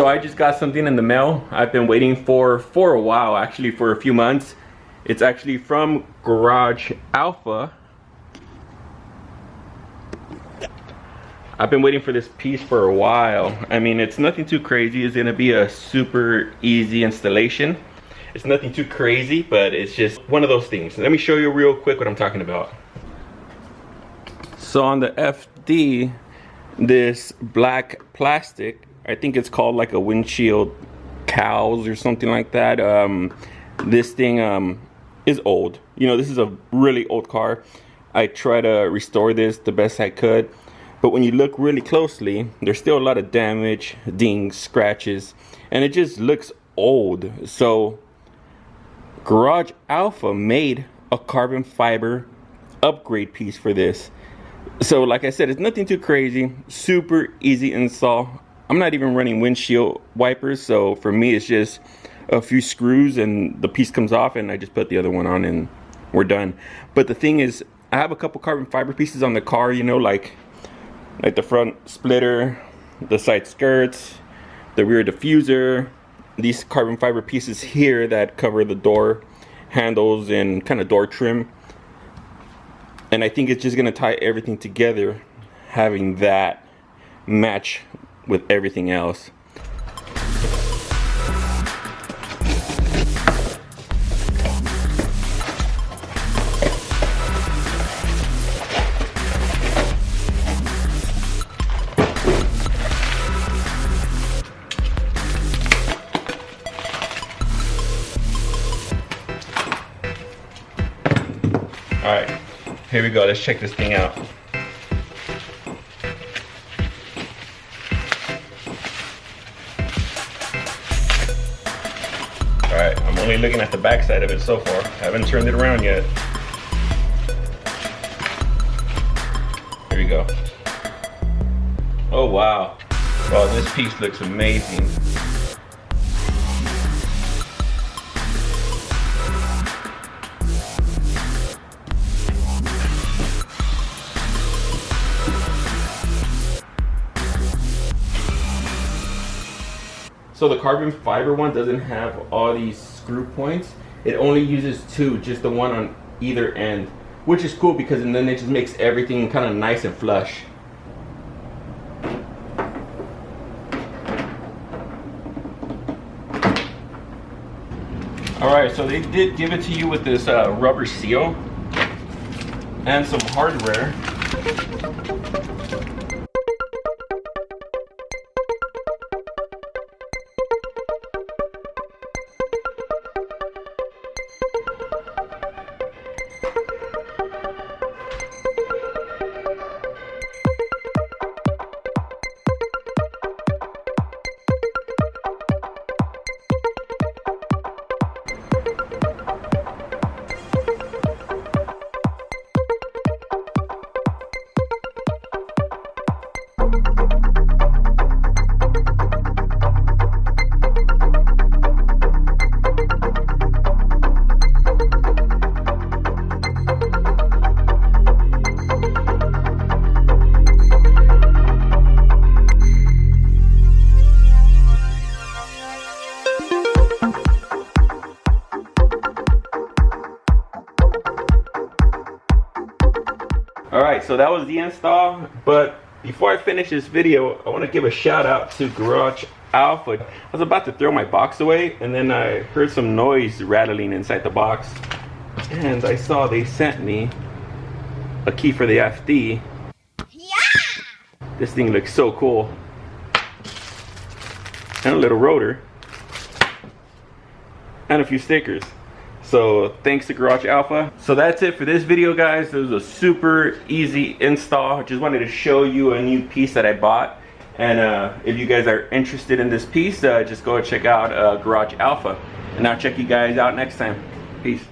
So I just got something in the mail I've been waiting for a while, actually for a few months. It's actually from Garage Alpha. I've been waiting for this piece for a while. I mean, it's nothing too crazy. It's gonna be a super easy installation. It's nothing too crazy, but it's just one of those things. Let me show you real quick what I'm talking about. So on the FD, this black plastic, I think it's called like a Windshield Cowl or something like that. This thing is old. You know, this is a really old car. I try to restore this the best I could, but when you look really closely, there's still a lot of damage, dings, scratches, and it just looks old. So Garage Alpha made a carbon fiber upgrade piece for this. So like I said, it's nothing too crazy, super easy install. I'm not even running windshield wipers, so for me it's just a few screws and the piece comes off and I just put the other one on and we're done. But the thing is, I have a couple carbon fiber pieces on the car, you know, like the front splitter, the side skirts, the rear diffuser, these carbon fiber pieces here that cover the door handles and kind of door trim. And I think it's just gonna tie everything together, having that match with everything else. All right. Here we go, let's check this thing out. Alright, I'm only looking at the back side of it so far. I haven't turned it around yet. Here we go. Oh wow. Wow, this piece looks amazing. So the carbon fiber one doesn't have all these screw points. It only uses two, just the one on either end, which is cool because then it just makes everything kind of nice and flush. All right, so they did give it to you with this rubber seal and some hardware. Alright, so that was the install, but before I finish this video, I want to give a shout out to Garage Alpha. I was about to throw my box away, and then I heard some noise rattling inside the box, and I saw they sent me a key for the FD. Yeah! This thing looks so cool. And a little rotor. And a few stickers. So thanks to Garage Alpha. So that's it for this video, guys. It was a super easy install. Just wanted to show you a new piece that I bought. And if you guys are interested in this piece, just go check out Garage Alpha. And I'll check you guys out next time. Peace.